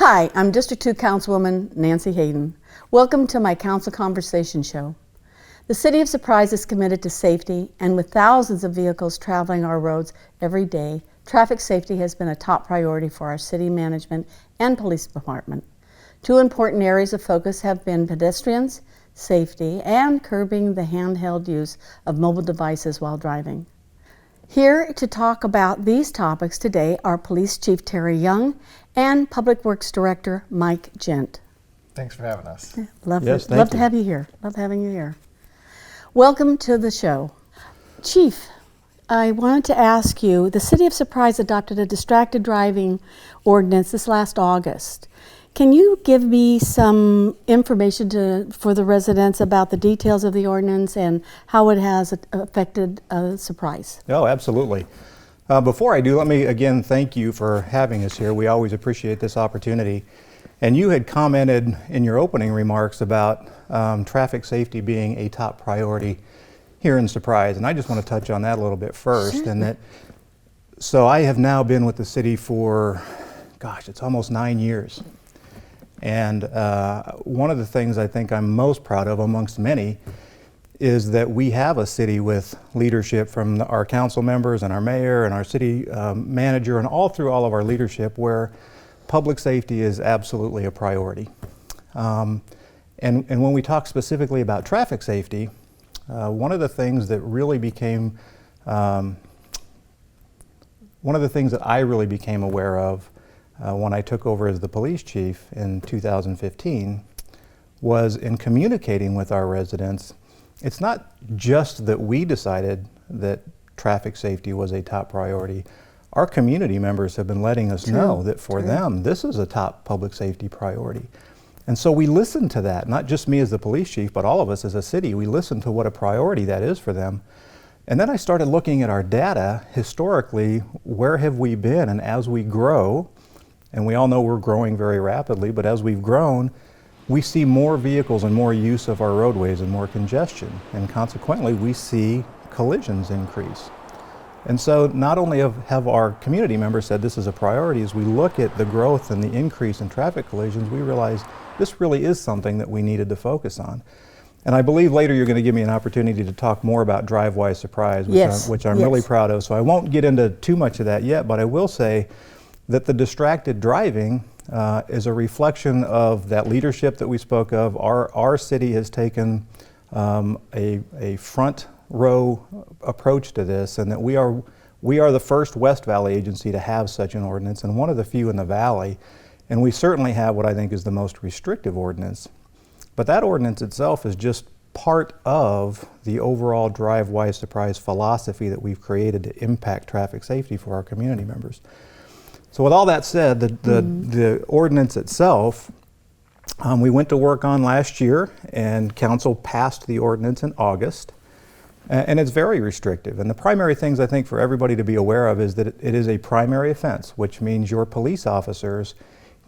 Hi, I'm District 2 Councilwoman Nancy Hayden. Welcome to my Council Conversation Show. The City of Surprise is committed to safety, and with thousands of vehicles traveling our roads every day, traffic safety has been a top priority for our city management and police department. Two important areas of focus have been pedestrians, safety, and curbing the handheld use of mobile devices while driving. Here to talk about these topics today are Police Chief Terry Young and Public Works Director Mike Gent. Thanks for having us. Love to have you here. Love having you here. Welcome to the show. Chief, I wanted to ask you, the City of Surprise adopted a distracted driving ordinance this last August. Can you give me some information for the residents about the details of the ordinance and how it has affected Surprise? Oh, absolutely. Before I do, let me again thank you for having us here. We always appreciate this opportunity. And you had commented in your opening remarks about traffic safety being a top priority here in Surprise. And I just want to touch on that a little bit first. Sure. So I have now been with the city for, gosh, it's almost 9 years. And one of the things I think I'm most proud of amongst many is that we have a city with leadership from our council members and our mayor and our city manager and all through all of our leadership where public safety is absolutely a priority. And when we talk specifically about traffic safety, one of the things that really became, one of the things that I really became aware of when I took over as the police chief in 2015 was in communicating with our residents. It's not just that we decided that traffic safety was a top priority. Our community members have been letting us know that for them, this is a top public safety priority. And so we listened to that, not just me as the police chief, but all of us as a city. We listened to what a priority that is for them. And then I started looking at our data historically, where have we been? And as we grow, and we all know we're growing very rapidly, but as we've grown, we see more vehicles and more use of our roadways and more congestion. And consequently, we see collisions increase. And so not only have our community members said this is a priority, as we look at the growth and the increase in traffic collisions, we realize this really is something that we needed to focus on. And I believe later you're going to give me an opportunity to talk more about Drive-Wise Surprise, which I'm really proud of. So I won't get into too much of that yet, but I will say that the distracted driving is a reflection of that leadership that we spoke of. Our city has taken a front row approach to this, and that we are the first West Valley agency to have such an ordinance, and one of the few in the Valley. And we certainly have what I think is the most restrictive ordinance. But that ordinance itself is just part of the overall Drive-Wise Surprise philosophy that we've created to impact traffic safety for our community members. So with all that said, the ordinance itself, we went to work on last year, and council passed the ordinance in August. And it's very restrictive. And the primary things I think for everybody to be aware of is that it is a primary offense, which means your police officers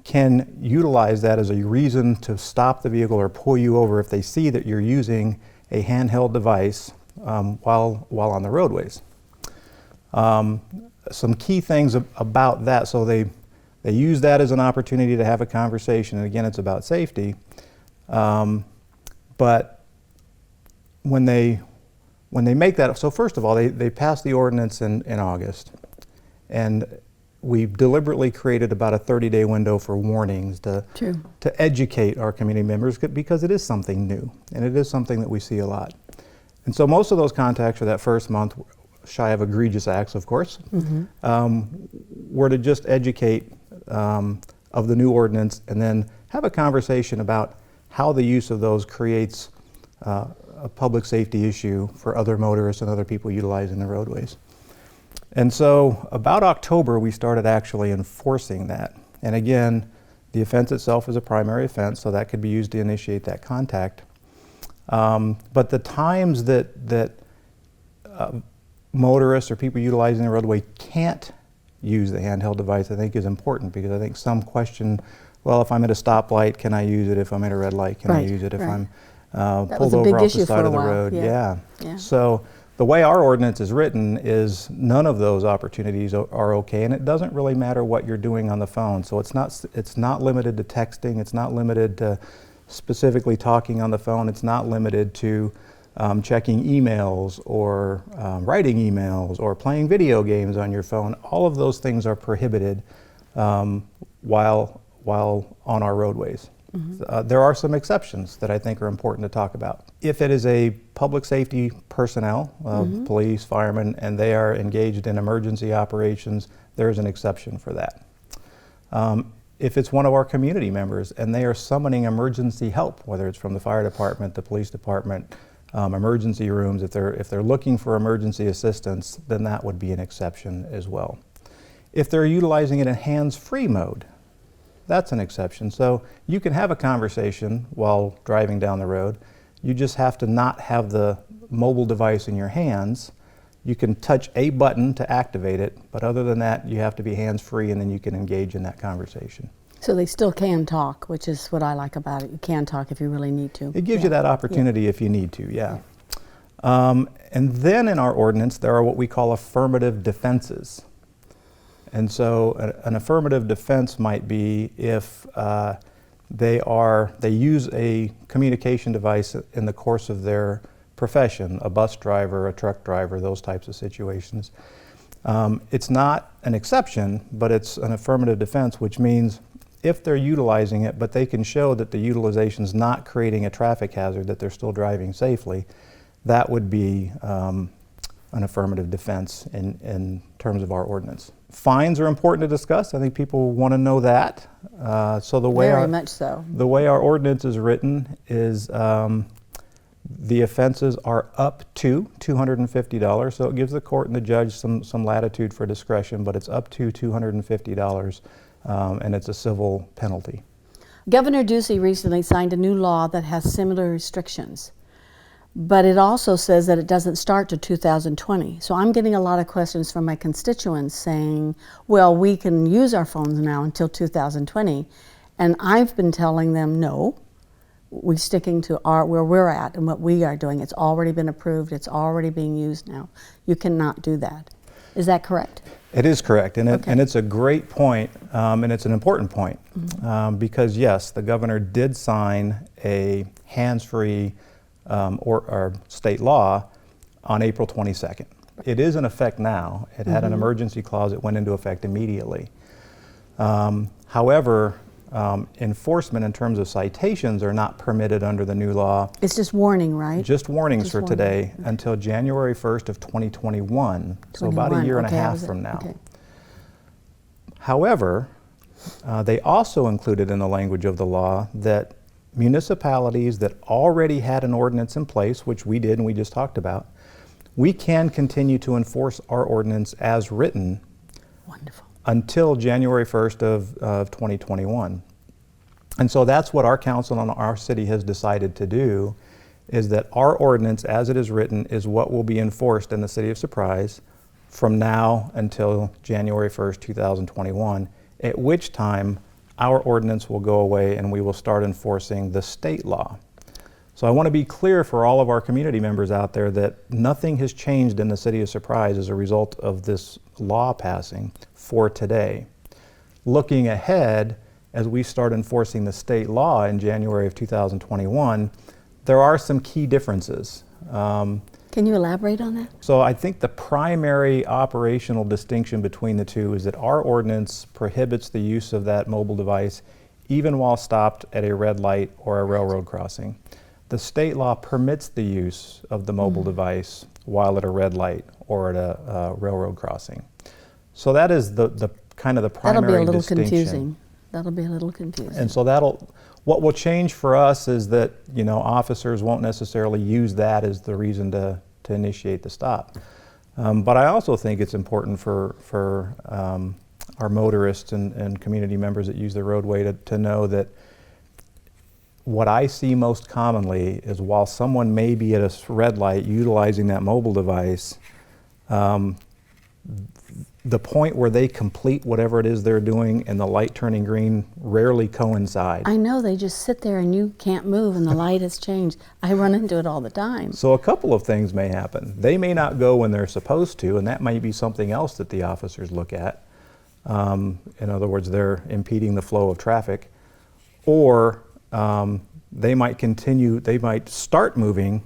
can utilize that as a reason to stop the vehicle or pull you over if they see that you're using a handheld device while on the roadways. Some key things about that, so they use that as an opportunity to have a conversation, and again, it's about safety. But when they make that, so first of all, they passed the ordinance in August, and we've deliberately created about a 30-day window for warnings to educate our community members, because it is something new, and it is something that we see a lot. And so most of those contacts for that first month, shy of egregious acts, of course, were to just educate of the new ordinance and then have a conversation about how the use of those creates a public safety issue for other motorists and other people utilizing the roadways. And so about October, we started actually enforcing that. And again, the offense itself is a primary offense, so that could be used to initiate that contact. But the times that motorists or people utilizing the roadway can't use the handheld device, I think is important, because I think some question, well, if I'm at a stoplight, can I use it? If I'm at a red light, can I use it? If I'm pulled over off the side of the road? Yeah. So The way our ordinance is written is none of those opportunities are okay, and it doesn't really matter what you're doing on the phone. So it's not limited to texting, it's not limited to specifically talking on the phone, it's not limited to checking emails or writing emails or playing video games on your phone. All of those things are prohibited while on our roadways. There are some exceptions that I think are important to talk about. If it is a public safety personnel, police, firemen, and they are engaged in emergency operations, there is an exception for that. If it's one of our community members and they are summoning emergency help, whether it's from the fire department, the police department, emergency rooms, if they're looking for emergency assistance, then that would be an exception as well. If they're utilizing it in hands-free mode, that's an exception. So you can have a conversation while driving down the road. You just have to not have the mobile device in your hands. You can touch a button to activate it, but other than that, you have to be hands-free, and then you can engage in that conversation. So they still can talk, which is what I like about it. You can talk if you really need to. It gives you that opportunity if you need to, yeah. And then in our ordinance, there are what we call affirmative defenses. And so an affirmative defense might be if they use a communication device in the course of their profession, a bus driver, a truck driver, those types of situations. It's not an exception, but it's an affirmative defense, which means if they're utilizing it, but they can show that the utilization is not creating a traffic hazard, that they're still driving safely, that would be an affirmative defense in terms of our ordinance. Fines are important to discuss. I think people want to know that. So the way Very much so. The way our ordinance is written is the offenses are up to $250. So it gives the court and the judge some latitude for discretion, but it's up to $250, and it's a civil penalty. Governor Ducey recently signed a new law that has similar restrictions. But it also says that it doesn't start to 2020. So I'm getting a lot of questions from my constituents saying, well, we can use our phones now until 2020. And I've been telling them, no, we're sticking to where we're at and what we are doing. It's already been approved. It's already being used now. You cannot do that. Is that correct? It is correct, and it's a great point, and it's an important point, because yes, the governor did sign a hands-free or state law on April 22nd. It is in effect now. It had an emergency clause. It went into effect immediately. However, enforcement in terms of citations are not permitted under the new law. It's just warning, right? Just warnings for today until January 1st of 2021, so about a year and a half from now. Okay. However, they also included in the language of the law that municipalities that already had an ordinance in place, which we did and we just talked about, we can continue to enforce our ordinance as written. Wonderful. Until January 1st of 2021. And so that's what our council and our city has decided to do, is that our ordinance as it is written is what will be enforced in the city of Surprise from now until January 1st, 2021, at which time our ordinance will go away and we will start enforcing the state law. So I want to be clear for all of our community members out there that nothing has changed in the city of Surprise as a result of this law passing for today. Looking ahead, as we start enforcing the state law in January of 2021, there are some key differences. Can you elaborate on that? So I think the primary operational distinction between the two is that our ordinance prohibits the use of that mobile device even while stopped at a red light or a railroad crossing. The state law permits the use of the mobile device while at a red light or at a railroad crossing. So that is the kind of the primary distinction. That'll be a little confusing. And so what will change for us is that, you know, officers won't necessarily use that as the reason to initiate the stop. But I also think it's important for our motorists and community members that use the roadway to know that what I see most commonly is while someone may be at a red light utilizing that mobile device, the point where they complete whatever it is they're doing and the light turning green rarely coincide. I know, they just sit there and you can't move and the light has changed. I run into it all the time. So a couple of things may happen. They may not go when they're supposed to, and that might be something else that the officers look at. In other words, they're impeding the flow of traffic. Or they might start moving,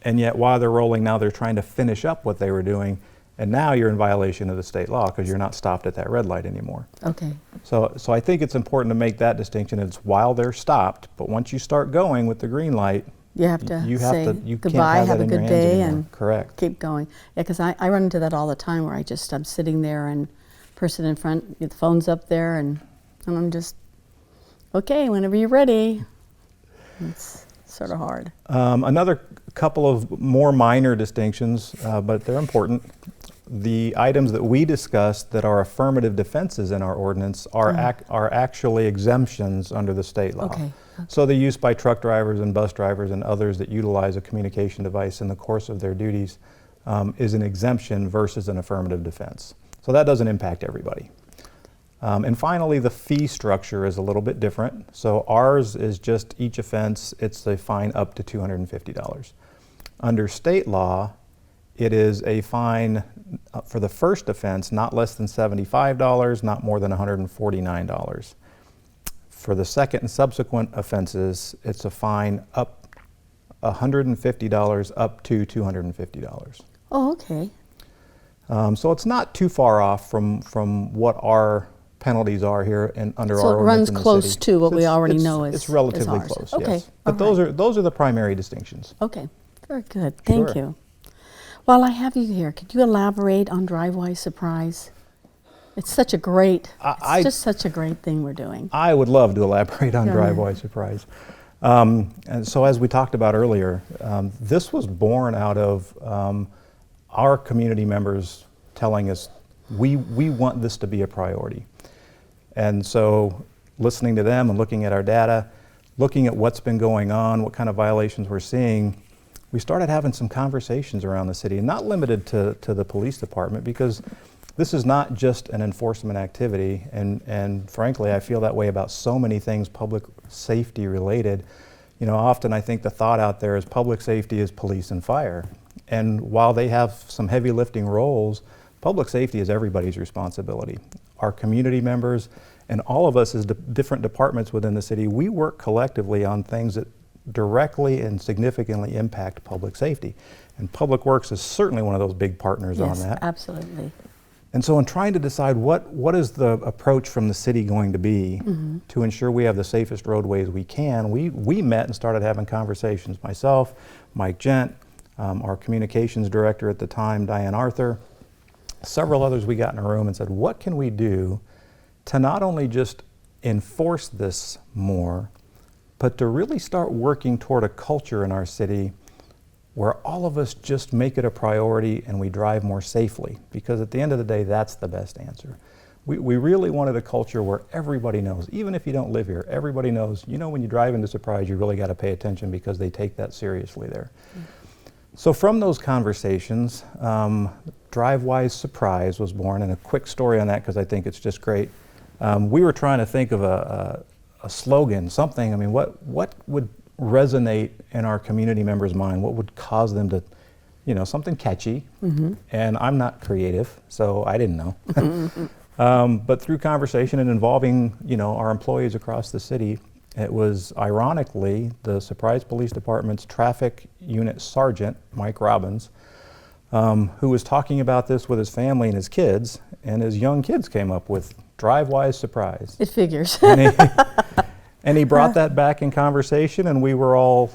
and yet while they're rolling now they're trying to finish up what they were doing, and now you're in violation of the state law because you're not stopped at that red light anymore. Okay. So I think it's important to make that distinction. It's while they're stopped, but once you start going with the green light, You have to you say can't goodbye, have have a that in your good hands day, anymore. and Correct. keep going. Yeah, because I run into that all the time where I'm sitting there and person in front, the phone's up there, and I'm just, okay, whenever you're ready. It's sort of hard. Another couple of more minor distinctions, but they're important. The items that we discussed that are affirmative defenses in our ordinance are actually exemptions under the state law. Okay. So the use by truck drivers and bus drivers and others that utilize a communication device in the course of their duties is an exemption versus an affirmative defense. So that doesn't impact everybody. And finally, the fee structure is a little bit different. So ours is just each offense, it's a fine up to $250. Under state law, it is a fine for the first offense, not less than $75, not more than $149. For the second and subsequent offenses, it's a fine up $150 up to $250. Oh, okay. So it's not too far off from what our penalties are here under So our it ordinance runs in the close city. to what So we it's- already it's- know is It's relatively ours. close, Okay, yes. But all those are the primary distinctions. Okay, very good. Thank Sure. you. While I have you here, could you elaborate on drive-by surprise? It's such a great, it's just such a great thing we're doing. I would love to elaborate on Go drive-by surprise. And so as we talked about earlier, this was born out of our community members telling us we want this to be a priority. And so listening to them and looking at our data, looking at what's been going on, what kind of violations we're seeing, we started having some conversations around the city, and not limited to the police department, because this is not just an enforcement activity, and frankly, I feel that way about so many things public safety related. You know, often I think the thought out there is public safety is police and fire. And while they have some heavy lifting roles, public safety is everybody's responsibility. Our community members and all of us as different departments within the city, we work collectively on things that directly and significantly impact public safety. And Public Works is certainly one of those big partners on that. Yes, absolutely. And so in trying to decide what is the approach from the city going to be to ensure we have the safest roadways we can, we met and started having conversations. Myself, Mike Gent, our communications director at the time, Diane Arthur, several others, we got in a room and said, what can we do to not only just enforce this more, but to really start working toward a culture in our city where all of us just make it a priority and we drive more safely, because at the end of the day, that's the best answer. We really wanted a culture where everybody knows, even if you don't live here, everybody knows, you know, when you drive into Surprise, you really got to pay attention because they take that seriously there. So from those conversations, Drive-Wise Surprise was born, and a quick story on that because I think it's just great. We were trying to think of a slogan, something, I mean, what would resonate in our community members' mind? What would cause them to, you know, something catchy? And I'm not creative, so I didn't know. But through conversation and involving, you know, our employees across the city, it was ironically the Surprise Police Department's traffic unit sergeant, Mike Robbins, who was talking about this with his family and his kids, and his young kids came up with Drive-Wise Surprise. It figures. And he brought that back in conversation, and we were all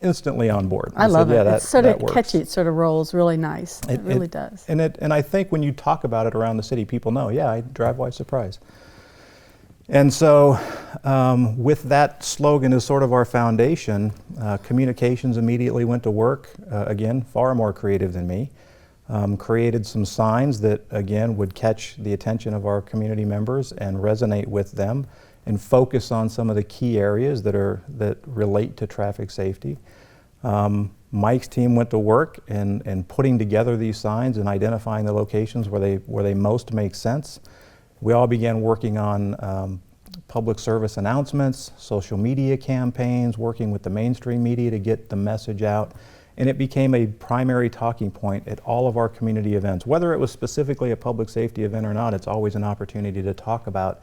instantly on board. I love said, yeah, it. that, It's sort that of works. catchy. It sort of rolls really nice. It really does. And I think when you talk about it around the city, people know, yeah, I Drive-Wise Surprise. And so with that slogan as sort of our foundation, communications immediately went to work, again, far more creative than me. Created some signs that, again, would catch the attention of our community members and resonate with them and focus on some of the key areas that relate to traffic safety. Mike's team went to work in putting together these signs and identifying the locations where they most make sense. We all began working on public service announcements, social media campaigns, working with the mainstream media to get the message out. And it became a primary talking point at all of our community events. Whether it was specifically a public safety event or not, it's always an opportunity to talk about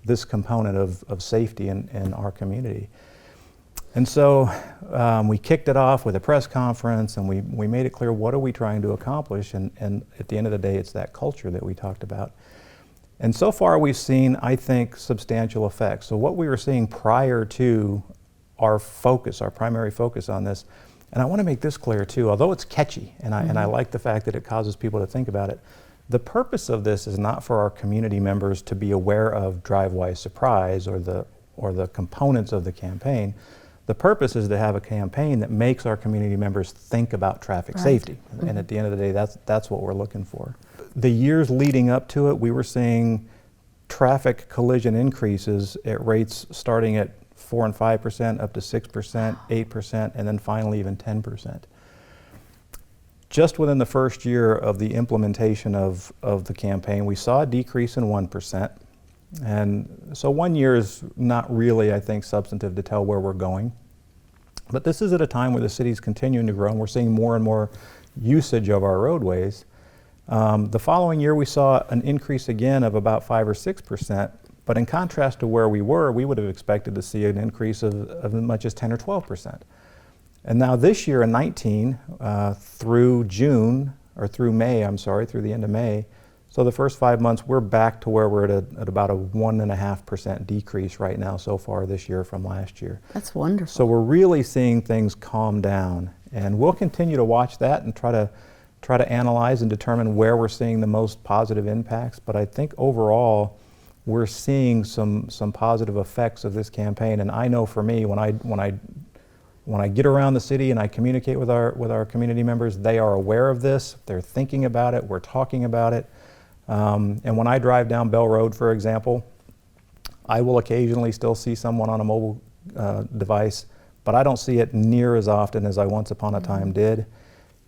this component of safety in our community. And so we kicked it off with a press conference, and we made it clear, what are we trying to accomplish? And at the end of the day, it's that culture that we talked about. And so far we've seen, I think, substantial effects. So what we were seeing prior to our primary focus on this, and I want to make this clear too, although it's catchy, and I like the fact that it causes people to think about it, the purpose of this is not for our community members to be aware of drive-wise surprise or the components of the campaign. The purpose is to have a campaign that makes our community members think about traffic safety. And at the end of the day, that's what we're looking for. The years leading up to it, we were seeing traffic collision increases at rates starting at 4 and 5%, up to 6%, 8%, and then finally even 10%. Just within the first year of the implementation of the campaign, we saw a decrease in 1%. And so 1 year is not really, I think, substantive to tell where we're going. But this is at a time where the city's continuing to grow and we're seeing more and more usage of our roadways. The following year we saw an increase again of about 5 or 6%, but in contrast to where we were, we would have expected to see an increase of as much as 10 or 12%. And now this year in 19, through the end of May, so the first 5 months, we're back to where we're at about a 1.5% decrease right now so far this year from last year. That's wonderful. So we're really seeing things calm down, and we'll continue to watch that and try to analyze and determine where we're seeing the most positive impacts. But I think overall, we're seeing some positive effects of this campaign. And I know for me, when I get around the city and I communicate with our community members, they are aware of this. They're thinking about it. We're talking about it. And when I drive down Bell Road, for example, I will occasionally still see someone on a mobile device, but I don't see it near as often as I once upon a time did.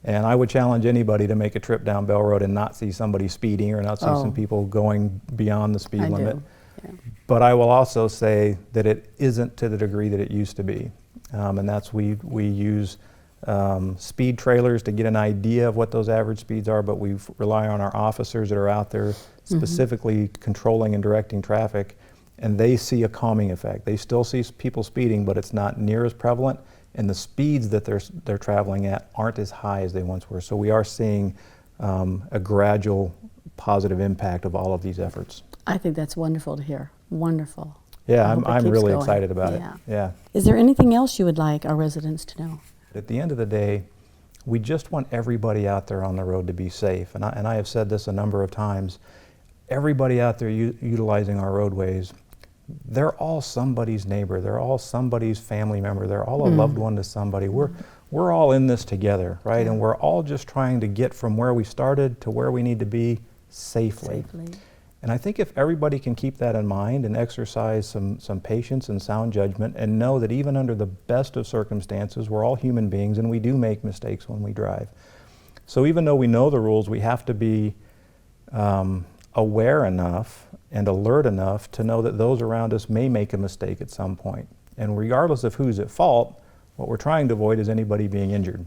And I would challenge anybody to make a trip down Bell Road and not see somebody speeding or not see some people going beyond the speed limit. Yeah. But I will also say that it isn't to the degree that it used to be. And that's we use speed trailers to get an idea of what those average speeds are, but we rely on our officers that are out there specifically controlling and directing traffic, and they see a calming effect. They still see people speeding, but it's not near as prevalent, and the speeds that they're traveling at aren't as high as they once were. So we are seeing a gradual positive impact of all of these efforts. I think that's wonderful to hear. Wonderful. Yeah, I'm really excited about it. Yeah. Is there anything else you would like our residents to know? At the end of the day, we just want everybody out there on the road to be safe. And I have said this a number of times. Everybody out there utilizing our roadways, they're all somebody's neighbor. They're all somebody's family member. They're all a loved one to somebody. We're all in this together, right? And we're all just trying to get from where we started to where we need to be safely. And I think if everybody can keep that in mind and exercise some patience and sound judgment and know that even under the best of circumstances, we're all human beings and we do make mistakes when we drive. So even though we know the rules, we have to be aware enough and alert enough to know that those around us may make a mistake at some point. And regardless of who's at fault, what we're trying to avoid is anybody being injured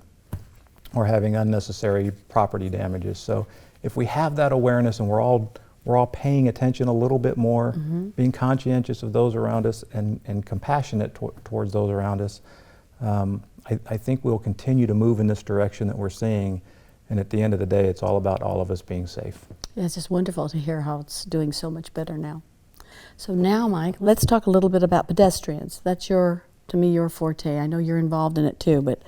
or having unnecessary property damages. So if we have that awareness and we're all paying attention a little bit more, being conscientious of those around us and compassionate towards those around us, I think we'll continue to move in this direction that we're seeing. And at the end of the day, it's all about all of us being safe. Yeah, it's just wonderful to hear how it's doing so much better now. So now, Mike, let's talk a little bit about pedestrians. That's to me, your forte. I know you're involved in it too, but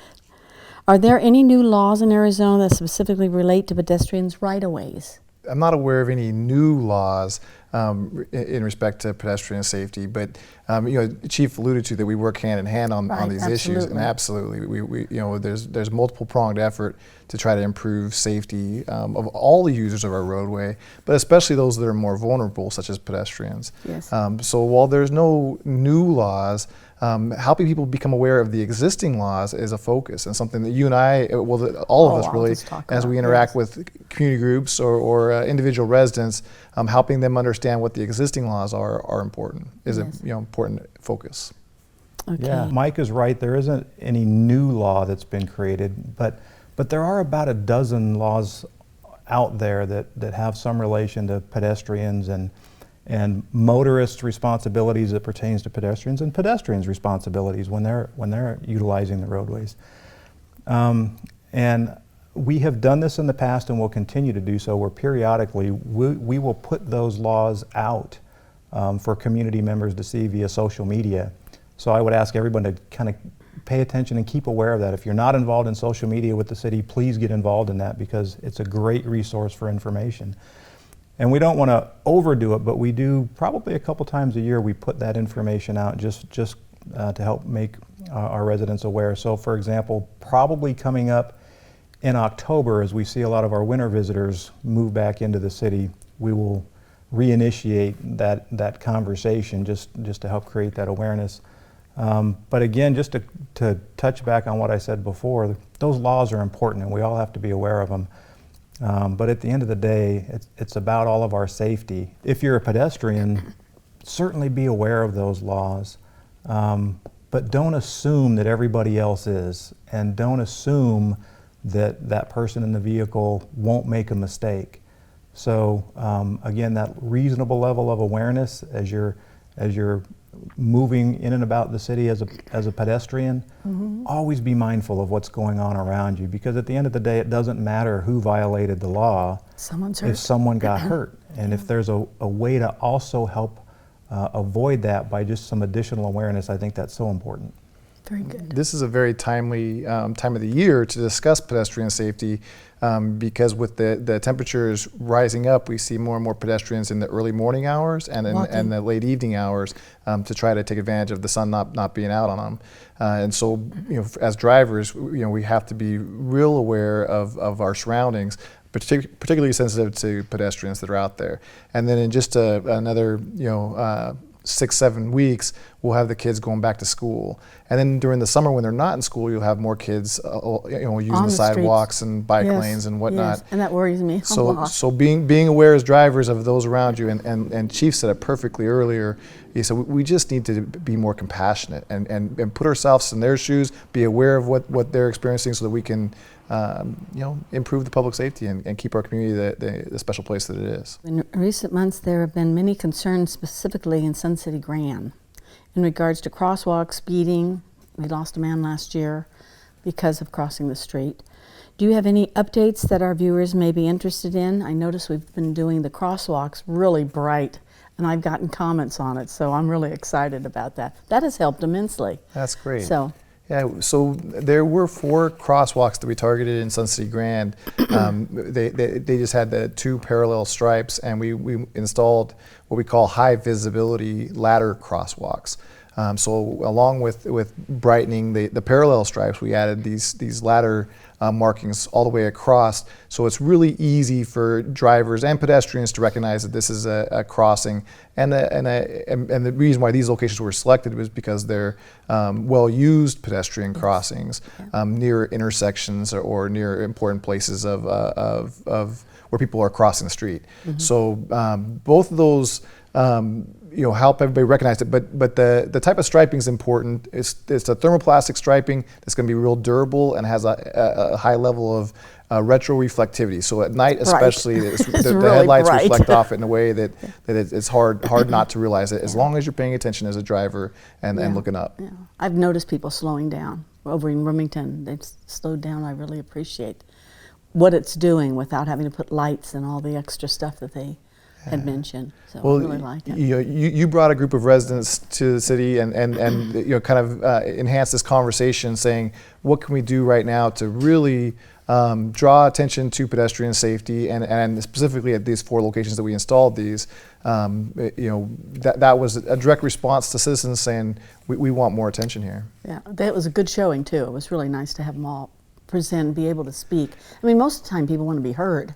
are there any new laws in Arizona that specifically relate to pedestrians right-of-ways? I'm not aware of any new laws. in respect to pedestrian safety. But Chief alluded to that we work hand in hand on these issues, and absolutely, we there's multiple pronged effort to try to improve safety of all the users of our roadway, but especially those that are more vulnerable, such as pedestrians. Yes. So while there's no new laws, helping people become aware of the existing laws is a focus, and something that you and I, all of us really, as we interact with community groups or individual residents, helping them understand what the existing laws are important, is a important focus. Okay. Yeah, Mike is right. There isn't any new law that's been created, but there are about a dozen laws out there that have some relation to pedestrians and motorists' responsibilities that pertains to pedestrians, and pedestrians' responsibilities when they're utilizing the roadways. And we have done this in the past and will continue to do so, where periodically we will put those laws out for community members to see via social media. So I would ask everyone to kind of pay attention and keep aware of that. If you're not involved in social media with the city, please get involved in that, because it's a great resource for information. And we don't want to overdo it, but we do probably a couple times a year. We put that information out just to help make our residents aware. So, for example, probably coming up in October, as we see a lot of our winter visitors move back into the city, we will reinitiate that conversation just to help create that awareness. But again, just to touch back on what I said before, those laws are important and we all have to be aware of them. But at the end of the day, it's about all of our safety. If you're a pedestrian, certainly be aware of those laws, but don't assume that everybody else is, and don't assume that that person in the vehicle won't make a mistake. So again, that reasonable level of awareness as you're moving in and about the city as a pedestrian, always be mindful of what's going on around you, because at the end of the day, it doesn't matter who violated the law. Someone's hurt. If someone got hurt. And if there's a way to also help avoid that by just some additional awareness, I think that's so important. Very good. This is a very timely time of the year to discuss pedestrian safety, because with the temperatures rising up, we see more and more pedestrians in the early morning hours and the late evening hours to try to take advantage of the sun not being out on them. And so, as drivers, we have to be real aware of our surroundings, particularly sensitive to pedestrians that are out there. And then in just another 6-7 weeks, we'll have the kids going back to school. And then during the summer when they're not in school, you'll have more kids using the sidewalks and bike lanes and whatnot. Yes, and that worries me a lot. So being aware as drivers of those around you, and Chief said it perfectly earlier, he said we just need to be more compassionate and put ourselves in their shoes, be aware of what they're experiencing, so that we can improve the public safety and keep our community the special place that it is. In recent months, there have been many concerns, specifically in Sun City Grand, in regards to crosswalk speeding. We lost a man last year because of crossing the street. Do you have any updates that our viewers may be interested in? I notice we've been doing the crosswalks really bright, and I've gotten comments on it, so I'm really excited about that. That has helped immensely. That's great. Yeah, so there were 4 crosswalks that we targeted in Sun City Grand. They just had the 2 parallel stripes, and we installed what we call high visibility ladder crosswalks. So along with brightening the parallel stripes, we added these ladder markings all the way across. So it's really easy for drivers and pedestrians to recognize that this is a crossing. And the reason why these locations were selected was because they're well-used pedestrian crossings near intersections or near important places of where people are crossing the street. So both of those help everybody recognize it, but the type of striping is important. It's a thermoplastic striping that's going to be real durable and has a high level of retroreflectivity. So at night, especially, the really headlights bright. reflect off it in a way that it's hard not to realize it, as long as you're paying attention as a driver and looking up. yeah. I've noticed people slowing down. Over in Wilmington, they've slowed down. I really appreciate what it's doing without having to put lights and all the extra stuff that they had mentioned. So I really like it. You brought a group of residents to the city and kind of enhance this conversation, saying what can we do right now to really draw attention to pedestrian safety, and specifically at these 4 locations that we installed these, that was a direct response to citizens saying we want more attention here. Yeah, that was a good showing too. It was really nice to have them all present and be able to speak. I mean, most of the time people want to be heard,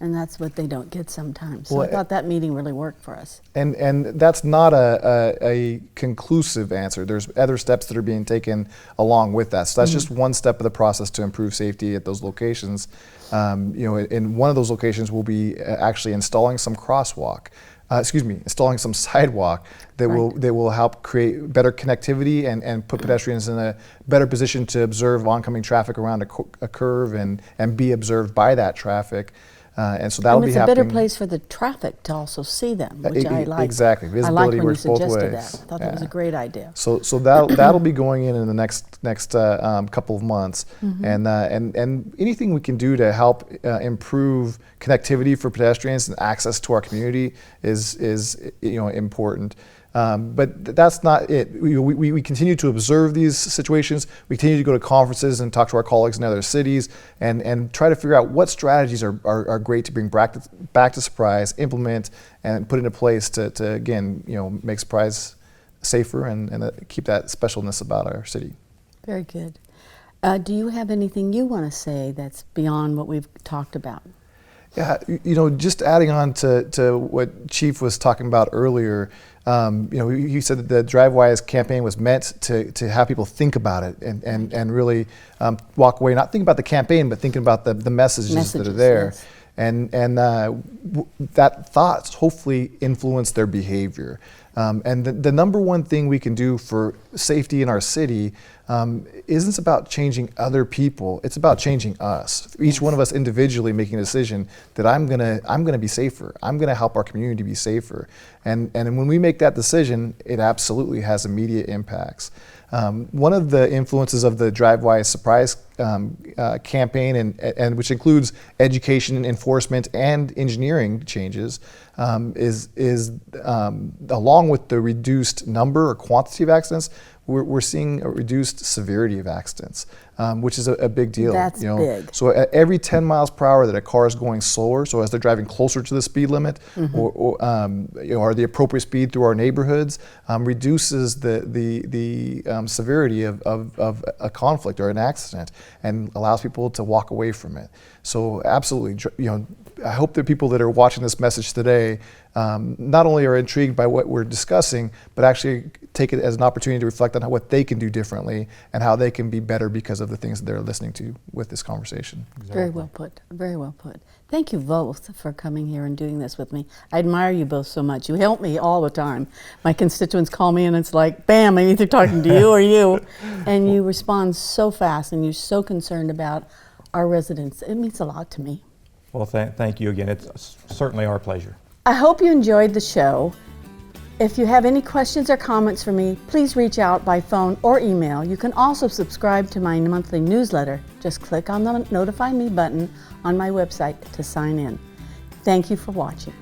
and that's what they don't get sometimes. So Well, I thought that meeting really worked for us. And that's not a conclusive answer. There's other steps that are being taken along with that. So that's just one step of the process to improve safety at those locations. In one of those locations, we'll be actually installing some installing some sidewalk that will help create better connectivity and put pedestrians in a better position to observe oncoming traffic around a curve and be observed by that traffic. And so that'll be happening. It's a better place for the traffic to also see them, which I like. Exactly, visibility works both ways. I like when you suggested that. I thought that was a great idea. So that'll be going in the next couple of months, and anything we can do to help improve connectivity for pedestrians and access to our community is important. But that's not it. We continue to observe these situations. We continue to go to conferences and talk to our colleagues in other cities and try to figure out what strategies are great to bring back to Surprise, implement, and put into place to again, make Surprise safer and keep that specialness about our city. Very good. Do you have anything you want to say that's beyond what we've talked about? Yeah, just adding on to what Chief was talking about earlier, he said that the Drive Wise campaign was meant to have people think about it and really walk away, not thinking about the campaign, but thinking about the messages that are there. Yes. And that thoughts hopefully influence their behavior. And the number one thing we can do for safety in our city isn't about changing other people. It's about changing us. Each one of us individually making a decision that I'm gonna be safer. I'm gonna help our community be safer. And when we make that decision, it absolutely has immediate impacts. One of the influences of the DriveWise Surprise campaign, and which includes education, enforcement, and engineering changes, is along with the reduced number or quantity of accidents, we're seeing a reduced severity of accidents, which is a big deal. That's big. So at every 10 miles per hour that a car is going slower, so as they're driving closer to the speed limit, or the appropriate speed through our neighborhoods, reduces the severity of a conflict or an accident, and allows people to walk away from it. So absolutely, I hope that people that are watching this message today not only are intrigued by what we're discussing, but actually take it as an opportunity to reflect on what they can do differently and how they can be better because of the things that they're listening to with this conversation. Exactly. Very well put. Very well put. Thank you both for coming here and doing this with me. I admire you both so much. You help me all the time. My constituents call me and it's like, bam, I'm either talking to you or you. And you respond so fast and you're so concerned about our residents. It means a lot to me. Well, thank you again. It's certainly our pleasure. I hope you enjoyed the show. If you have any questions or comments for me, please reach out by phone or email. You can also subscribe to my monthly newsletter. Just click on the Notify Me button on my website to sign in. Thank you for watching.